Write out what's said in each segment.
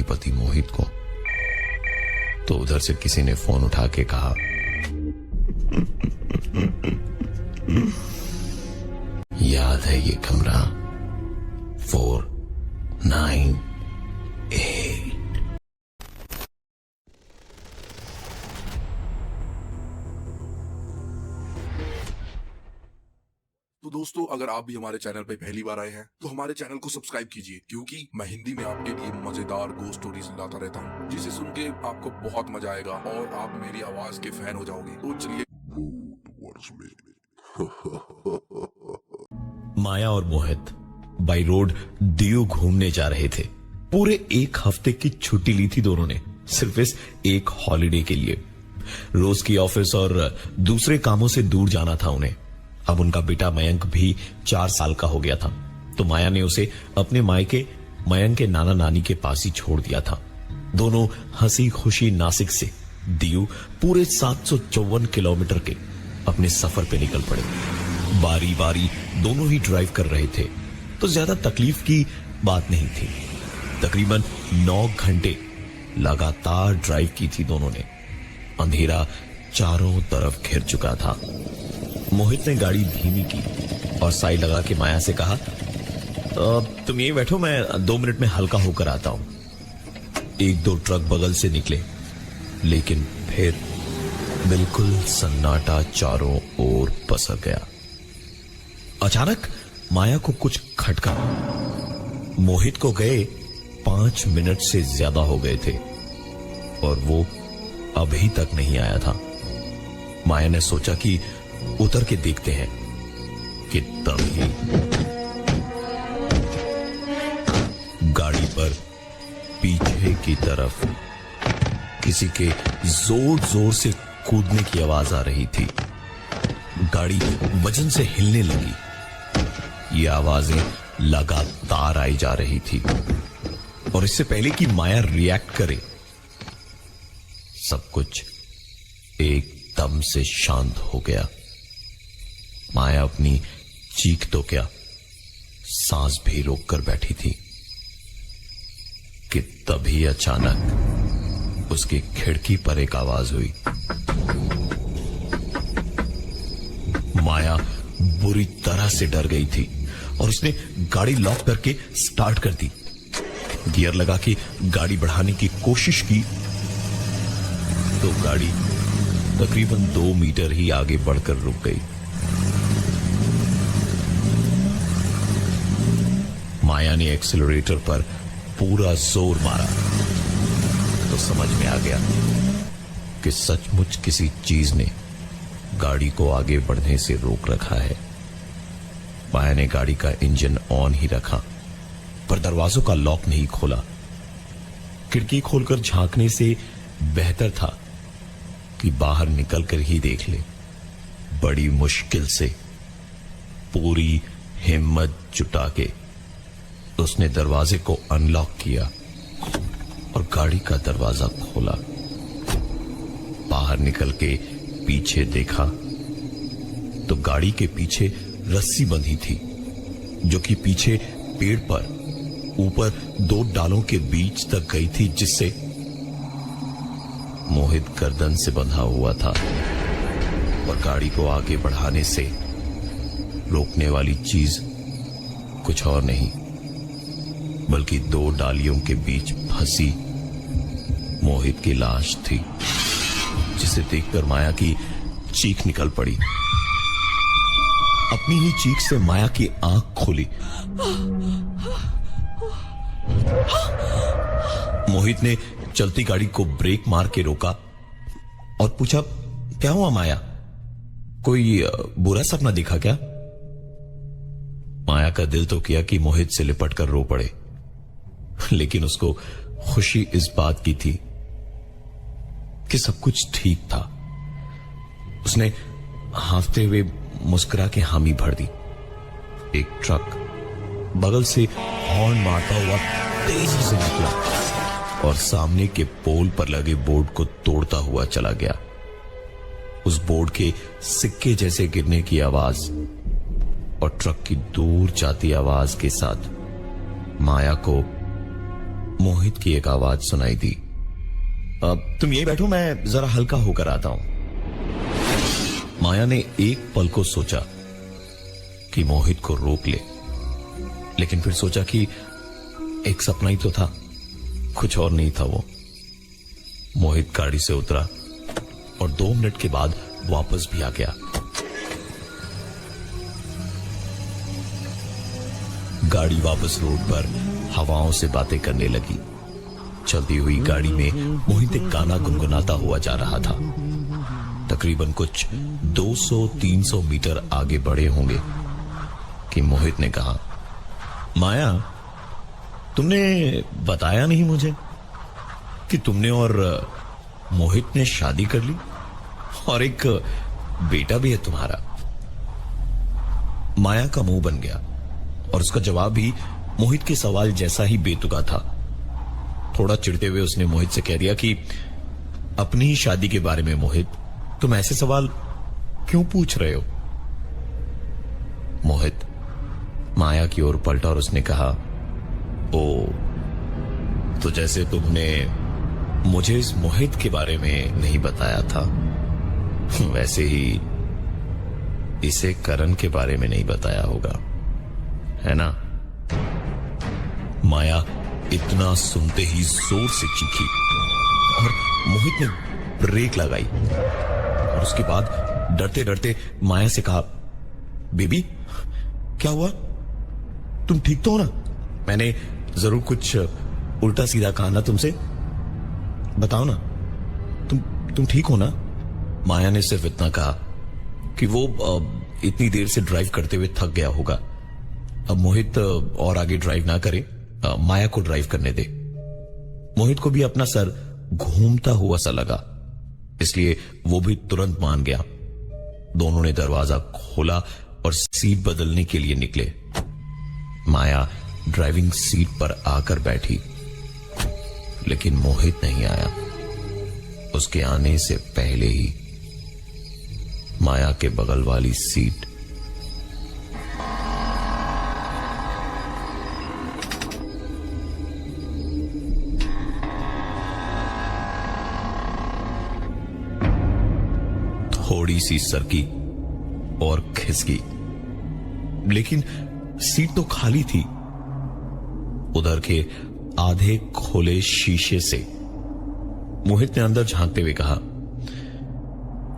नहीं पति मोहित को। तो उधर से किसी ने फोन उठा के कहा, याद है ये कमरा 498। तो दोस्तों, अगर आप भी हमारे चैनल पे पहली बार आए हैं तो हमारे चैनल को सब्सक्राइब कीजिए, क्योंकि मैं हिंदी में आपके लिए मजेदार गो स्टोरीज लाता रहता हूँ, जिसे सुन के आपको बहुत मजा आएगा और आप मेरी आवाज के फैन हो जाओगे। तो चलिए। माया और मोहित बाई रोड दीव घूमने जा रहे थे। पूरे एक हफ्ते की छुट्टी ली थी दोनों ने, सिर्फ इस एक हॉलिडे के लिए। रोज की ऑफिस और दूसरे कामों से दूर जाना था उन्हें। अब उनका बेटा मयंक भी 4 साल का हो गया था, तो माया ने उसे अपने मायके मयंक के नाना नानी के पास ही छोड़ दिया था। दोनों हंसी खुशी नासिक से दीव पूरे 754 किलोमीटर के अपने सफर पे निकल पड़े। बारी बारी दोनों ही ड्राइव कर रहे थे, तो ज्यादा तकलीफ की बात नहीं थी। तकरीबन 9 घंटे लगातार ड्राइव की थी दोनों ने। अंधेरा चारों तरफ घिर चुका था। मोहित ने गाड़ी धीमी की और साइड लगा के माया से कहा, तुम यहीं बैठो, मैं 2 मिनट में हल्का होकर आता हूं। 1-2 ट्रक बगल से निकले, लेकिन फिर बिल्कुल सन्नाटा चारों ओर पसर गया। अचानक माया को कुछ खटका। मोहित को गए 5 मिनट से ज्यादा हो गए थे और वो अभी तक नहीं आया था। माया ने सोचा कि उतर के देखते हैं कि तभी गाड़ी पर पीछे की तरफ किसी के जोर जोर से कूदने की आवाज आ रही थी। गाड़ी वजन से हिलने लगी। ये आवाजें लगातार आई जा रही थी और इससे पहले कि माया रिएक्ट करे, सब कुछ एकदम से शांत हो गया। माया अपनी चीख तो क्या, सांस भी रोक कर बैठी थी कि तभी अचानक उसकी खिड़की पर एक आवाज हुई। माया बुरी तरह से डर गई थी और उसने गाड़ी लॉक करके स्टार्ट कर दी। गियर लगा के गाड़ी बढ़ाने की कोशिश की तो गाड़ी तकरीबन 2 मीटर ही आगे बढ़कर रुक गई। माया ने एक्सीलरेटर पर पूरा जोर मारा तो समझ में आ गया कि सचमुच किसी चीज ने गाड़ी को आगे बढ़ने से रोक रखा है। माया ने गाड़ी का इंजन ऑन ही रखा, पर दरवाजों का लॉक नहीं खोला। खिड़की खोलकर झांकने से बेहतर था कि बाहर निकलकर ही देख ले। बड़ी मुश्किल से पूरी हिम्मत जुटा के उसने दरवाजे को अनलॉक किया और गाड़ी का दरवाजा खोला। बाहर निकल के पीछे देखा तो गाड़ी के पीछे रस्सी बंधी थी, जो कि पीछे पेड़ पर ऊपर 2 डालों के बीच तक गई थी, जिससे मोहित गर्दन से बंधा हुआ था और गाड़ी को आगे बढ़ाने से रोकने वाली चीज कुछ और नहीं बल्कि 2 डालियों के बीच फंसी मोहित की लाश थी, जिसे देखकर माया की चीख निकल पड़ी। अपनी ही चीख से माया की आंख खुली। मोहित ने चलती गाड़ी को ब्रेक मार के रोका और पूछा, क्या हुआ माया, कोई बुरा सपना दिखा क्या? माया का दिल तो किया कि मोहित से लिपट कर रो पड़े, लेकिन उसको खुशी इस बात की थी कि सब कुछ ठीक था। उसने हांफते हुए मुस्कुरा के हामी भर दी। एक ट्रक बगल से हॉर्न मारता हुआ तेजी से निकला और सामने के पोल पर लगे बोर्ड को तोड़ता हुआ चला गया। उस बोर्ड के सिक्के जैसे गिरने की आवाज और ट्रक की दूर जाती आवाज के साथ माया को मोहित की एक आवाज सुनाई दी, अब तुम यही बैठो, मैं जरा हल्का होकर आता हूं। माया ने एक पल को सोचा कि मोहित को रोक ले, लेकिन फिर सोचा कि एक सपना ही तो था, कुछ और नहीं था वो। मोहित गाड़ी से उतरा और 2 मिनट के बाद वापस भी आ गया। गाड़ी वापस रोड पर हवाओं से बातें करने लगी। चलती हुई गाड़ी में मोहित एक गाना गुनगुनाता हुआ जा रहा था। तकरीबन कुछ 200-300 मीटर आगे बढ़े होंगे कि मोहित ने कहा, माया, तुमने बताया नहीं मुझे कि तुमने और मोहित ने शादी कर ली और एक बेटा भी है तुम्हारा। माया का मुंह बन गया और उसका जवाब भी मोहित के सवाल जैसा ही बेतुका था। थोड़ा चिढ़ते हुए उसने मोहित से कह दिया कि अपनी ही शादी के बारे में मोहित, तुम ऐसे सवाल क्यों पूछ रहे हो? मोहित माया की ओर पलटा और उसने कहा, ओ, तो जैसे तुमने मुझे इस मोहित के बारे में नहीं बताया था, वैसे ही इसे करण के बारे में नहीं बताया होगा, है ना? माया इतना सुनते ही जोर से चीखी और मोहित ने ब्रेक लगाई और उसके बाद डरते डरते माया से कहा, बेबी क्या हुआ? तुम ठीक तो हो ना? मैंने जरूर कुछ उल्टा सीधा कहा ना तुमसे? बताओ ना, तुम ठीक हो ना? माया ने सिर्फ इतना कहा कि वो इतनी देर से ड्राइव करते हुए थक गया होगा, अब मोहित और आगे ड्राइव ना करे, माया को ड्राइव करने दे। मोहित को भी अपना सर घूमता हुआ सा लगा, इसलिए वो भी तुरंत मान गया। दोनों ने दरवाजा खोला और सीट बदलने के लिए निकले। माया ड्राइविंग सीट पर आकर बैठी, लेकिन मोहित नहीं आया। उसके आने से पहले ही माया के बगल वाली सीट थोड़ी सी सरकी और खिसकी, लेकिन सीट तो खाली थी। उधर के आधे खोले शीशे से मोहित ने अंदर झांकते हुए कहा,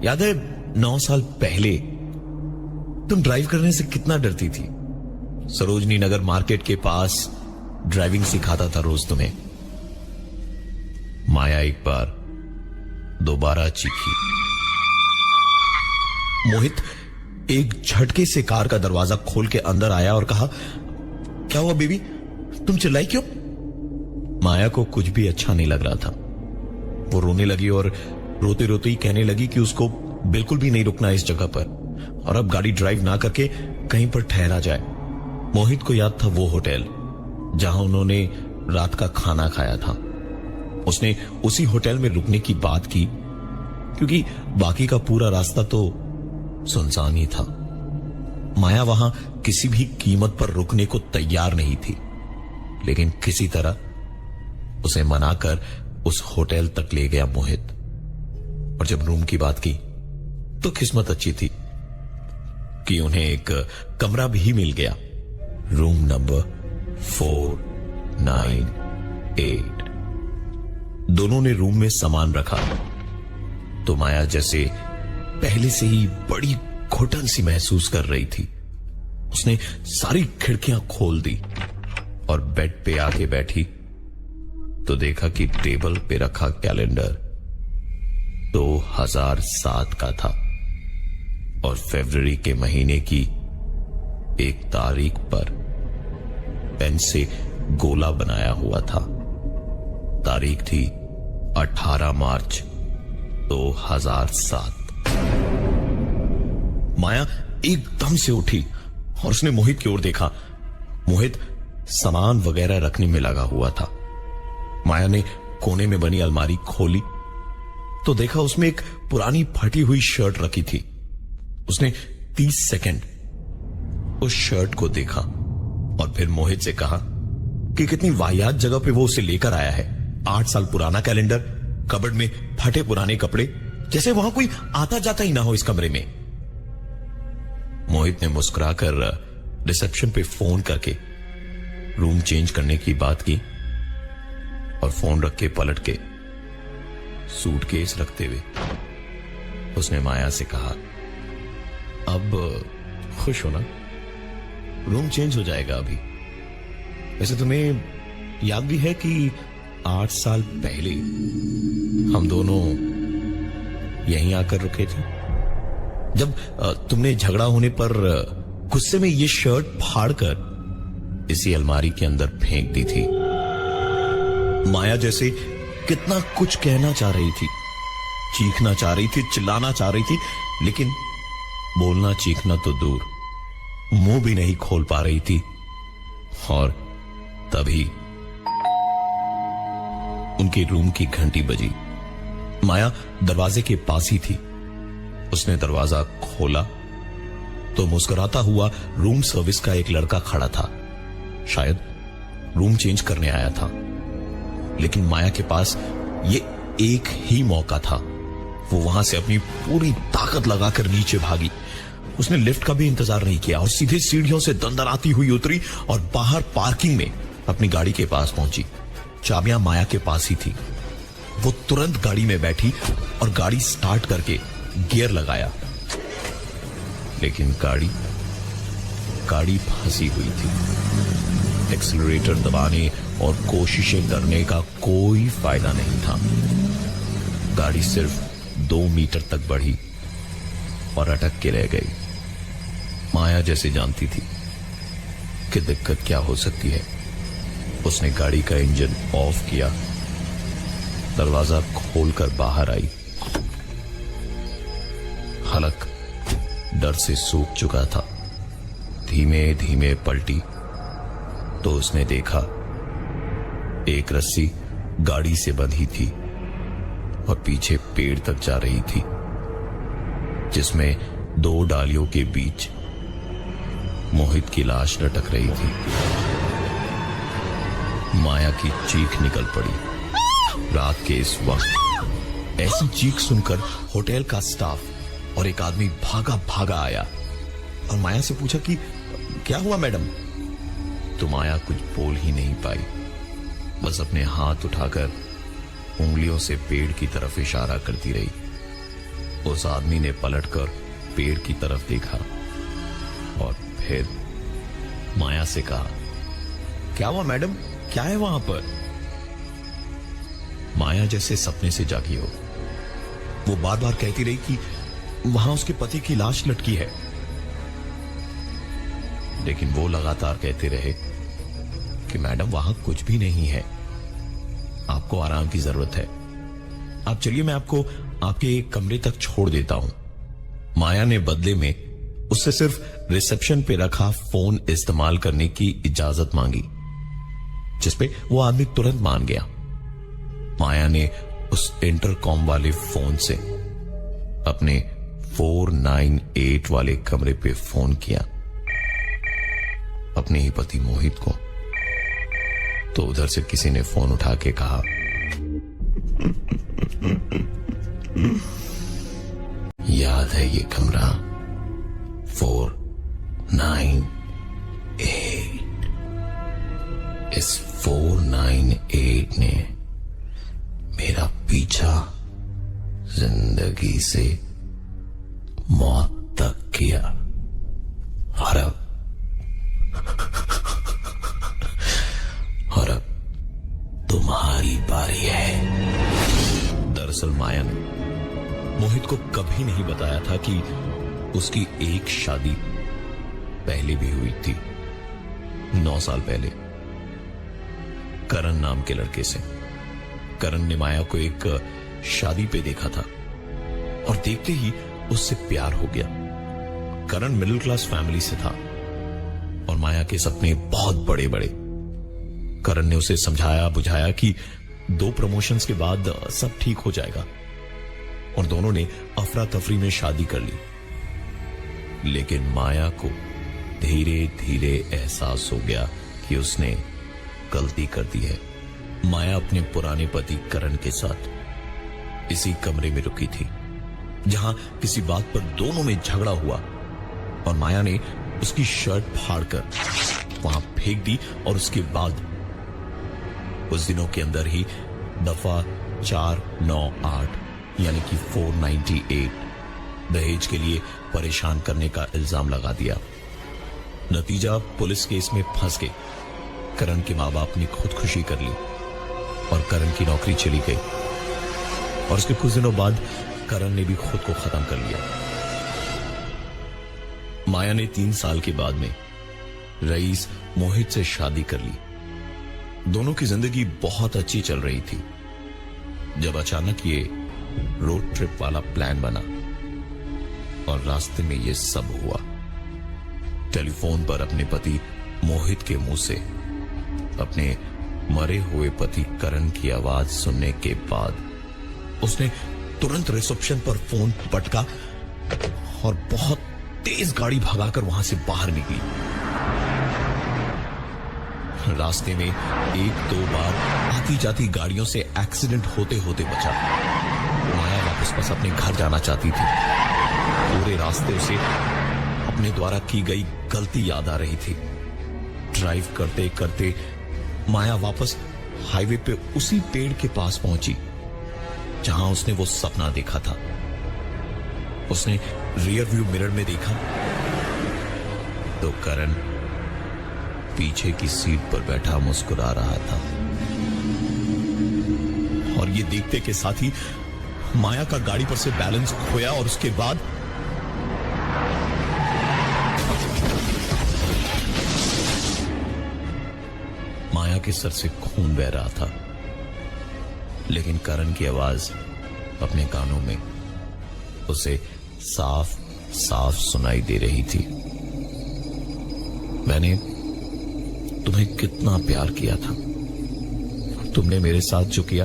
याद है 9 साल पहले तुम ड्राइव करने से कितना डरती थी? सरोजनी नगर मार्केट के पास ड्राइविंग सिखाता था रोज तुम्हें। माया एक बार दोबारा चीखी। मोहित एक झटके से कार का दरवाजा खोल के अंदर आया और कहा, क्या हुआ बेबी, तुम चिल्लाई क्यों? माया को कुछ भी अच्छा नहीं लग रहा था। वो रोने लगी और रोते रोते ही कहने लगी कि उसको बिल्कुल भी नहीं रुकना इस जगह पर और अब गाड़ी ड्राइव ना करके कहीं पर ठहरा जाए। मोहित को याद था वो होटल जहां उन्होंने रात का खाना खाया था। उसने उसी होटल में रुकने की बात की क्योंकि बाकी का पूरा रास्ता तो सुनसान ही था। माया वहां किसी भी कीमत पर रुकने को तैयार नहीं थी, लेकिन किसी तरह उसे मनाकर उस होटल तक ले गया मोहित। और जब रूम की बात की तो किस्मत अच्छी थी कि उन्हें एक कमरा भी मिल गया, रूम नंबर 498। दोनों ने रूम में सामान रखा तो माया जैसे पहले से ही बड़ी घुटन सी महसूस कर रही थी। उसने सारी खिड़कियां खोल दी और बेड पे आके बैठी तो देखा कि टेबल पे रखा कैलेंडर 2007 का था और फरवरी के महीने की एक तारीख पर पेन से गोला बनाया हुआ था। तारीख थी 18 मार्च 2007। माया एकदम से उठी और उसने मोहित की ओर देखा। मोहित सामान वगैरह रखने में लगा हुआ था। माया ने कोने में बनी अलमारी खोली तो देखा उसमें एक पुरानी फटी हुई शर्ट रखी थी। उसने 30 सेकंड उस शर्ट को देखा और फिर मोहित से कहा, कि कितनी वाहियात जगह पे वो उसे लेकर आया है। 8 साल पुराना कैलेंडर, कबर्ड में फटे पुराने कपड़े, जैसे वहां कोई आता जाता ही ना हो इस कमरे में। मोहित ने मुस्कुराकर रिसेप्शन पे फोन करके रूम चेंज करने की बात की और फोन रख के पलट के सूटकेस रखते हुए उसने माया से कहा, अब खुश हो ना? रूम चेंज हो जाएगा अभी। वैसे तुम्हें याद भी है कि 8 साल पहले हम दोनों यहीं आकर रुके थे, जब तुमने झगड़ा होने पर गुस्से में ये शर्ट फाड़कर इसी अलमारी के अंदर फेंक दी थी। माया जैसे कितना कुछ कहना चाह रही थी, चीखना चाह रही थी, चिल्लाना चाह रही थी, लेकिन बोलना चीखना तो दूर, मुंह भी नहीं खोल पा रही थी। और तभी उनके रूम की घंटी बजी। माया दरवाजे के पास ही थी। उसने दरवाजा खोला तो मुस्कुराता हुआ रूम सर्विस का एक लड़का खड़ा था। शायद रूम चेंज करने आया था, लेकिन माया के पास ये एक ही मौका था। वो वहां से अपनी पूरी ताकत लगाकर नीचे भागी। उसने लिफ्ट का भी इंतजार नहीं किया और सीधे सीढ़ियों से दंदनाती हुई उतरी और बाहर पार्किंग में अपनी गाड़ी के पास पहुंची। चाबियां माया के पास ही थी। वो तुरंत गाड़ी में बैठी और गाड़ी स्टार्ट करके गियर लगाया, लेकिन गाड़ी फंसी हुई थी। एक्सीलरेटर दबाने और कोशिशें करने का कोई फायदा नहीं था। गाड़ी सिर्फ 2 मीटर तक बढ़ी और अटक के रह गई। माया जैसे जानती थी कि दिक्कत क्या हो सकती है। उसने गाड़ी का इंजन ऑफ किया, दरवाजा खोलकर बाहर आई। हलक डर से सूख चुका था। धीमे धीमे पलटी तो उसने देखा एक रस्सी गाड़ी से बंधी थी और पीछे पेड़ तक जा रही थी, जिसमें 2 डालियों के बीच मोहित की लाश लटक रही थी। माया की चीख निकल पड़ी। रात के इस वक्त ऐसी चीख सुनकर होटल का स्टाफ और एक आदमी भागा भागा आया और माया से पूछा कि क्या हुआ मैडम? तो माया कुछ बोल ही नहीं पाई, बस अपने हाथ उठाकर उंगलियों से पेड़ की तरफ इशारा करती रही। उस आदमी ने पलटकर पेड़ की तरफ देखा और फिर माया से कहा, क्या हुआ मैडम? क्या है वहां पर? माया जैसे सपने से जागी हो। वो बार बार कहती रही कि वहां उसके पति की लाश लटकी है, लेकिन वो लगातार कहते रहे कि मैडम वहां कुछ भी नहीं है, आपको आराम की जरूरत है। आप चलिए, मैं आपको आपके कमरे तक छोड़ देता हूं। माया ने बदले में उससे सिर्फ रिसेप्शन पे रखा फोन इस्तेमाल करने की इजाजत मांगी, जिसपे वो आदमी तुरंत मान गया। माया ने उस इंटरकॉम वाले फोन से अपने 498 वाले कमरे पे फोन किया अपने ही पति मोहित को। तो उधर से किसी ने फोन उठा के कहा, याद है ये कमरा 498? इस 498 ने मेरा पीछा जिंदगी से मौत तक किया। और अब तुम्हारी बारी है। दरअसल माया ने मोहित को कभी नहीं बताया था कि उसकी एक शादी पहले भी हुई थी, 9 साल पहले, करण नाम के लड़के से। करण ने माया को एक शादी पे देखा था और देखते ही उससे प्यार हो गया। करण मिडिल क्लास फैमिली से था और माया के सपने बहुत बड़े बड़े। करण ने उसे समझाया बुझाया कि 2 प्रमोशंस के बाद सब ठीक हो जाएगा और दोनों ने अफरा तफरी में शादी कर ली। लेकिन माया को धीरे धीरे एहसास हो गया कि उसने गलती कर दी है। माया अपने पुराने पति करण के साथ इसी कमरे में रुकी थी जहां किसी बात पर दोनों में झगड़ा हुआ और माया ने उसकी शर्ट फाड़कर वहां फेंक दी और उसके बाद कुछ दिनों के अंदर ही दफा 498 यानी कि 498 दहेज के लिए परेशान करने का इल्जाम लगा दिया। नतीजा पुलिस केस में फंस गए। करण के मां बाप ने खुदकुशी कर ली और करण की नौकरी चली गई और उसके कुछ दिनों बाद करण ने भी खुद को खत्म कर लिया। माया ने 3 साल के बाद में रईस मोहित से शादी कर ली। दोनों की जिंदगी बहुत अच्छी चल रही थी जब अचानक ये रोड ट्रिप वाला प्लान बना और रास्ते में ये सब हुआ। टेलीफोन पर अपने पति मोहित के मुंह से अपने मरे हुए पति करण की आवाज सुनने के बाद उसने तुरंत रिसेप्शन पर फोन पटका और बहुत तेज गाड़ी भगाकर वहां से बाहर निकली। रास्ते में 1-2 बार आती जाती गाड़ियों से एक्सीडेंट होते होते बचा। माया वापस बस अपने घर जाना चाहती थी। पूरे रास्ते उसे अपने द्वारा की गई गलती याद आ रही थी। ड्राइव करते करते माया वापस हाईवे पे उसी पेड़ के पास पहुंची जहां उसने वो सपना देखा था। उसने रियर व्यू मिरर में देखा तो करण पीछे की सीट पर बैठा मुस्कुरा रहा था और ये देखते के साथ ही माया का गाड़ी पर से बैलेंस खोया और उसके बाद माया के सर से खून बह रहा था, लेकिन करण की आवाज अपने कानों में उसे साफ साफ सुनाई दे रही थी। मैंने तुम्हें कितना प्यार किया था, तुमने मेरे साथ जो किया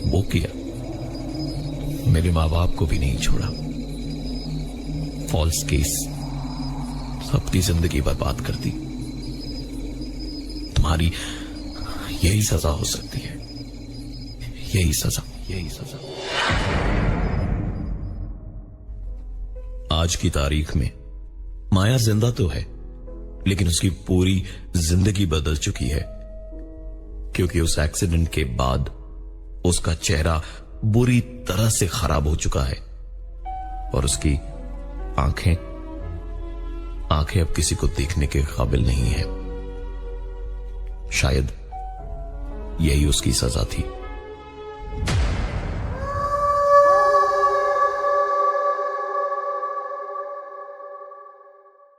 वो किया। मेरे मां बाप को भी नहीं छोड़ा। फॉल्स केस, सबकी जिंदगी बर्बाद कर दी। तुम्हारी यही सजा हो सकती है, यही सजा, यही सजा। आज की तारीख में माया जिंदा तो है, लेकिन उसकी पूरी जिंदगी बदल चुकी है, क्योंकि उस एक्सीडेंट के बाद उसका चेहरा बुरी तरह से खराब हो चुका है और उसकी आंखें अब किसी को देखने के काबिल नहीं है। शायद यही उसकी सजा थी।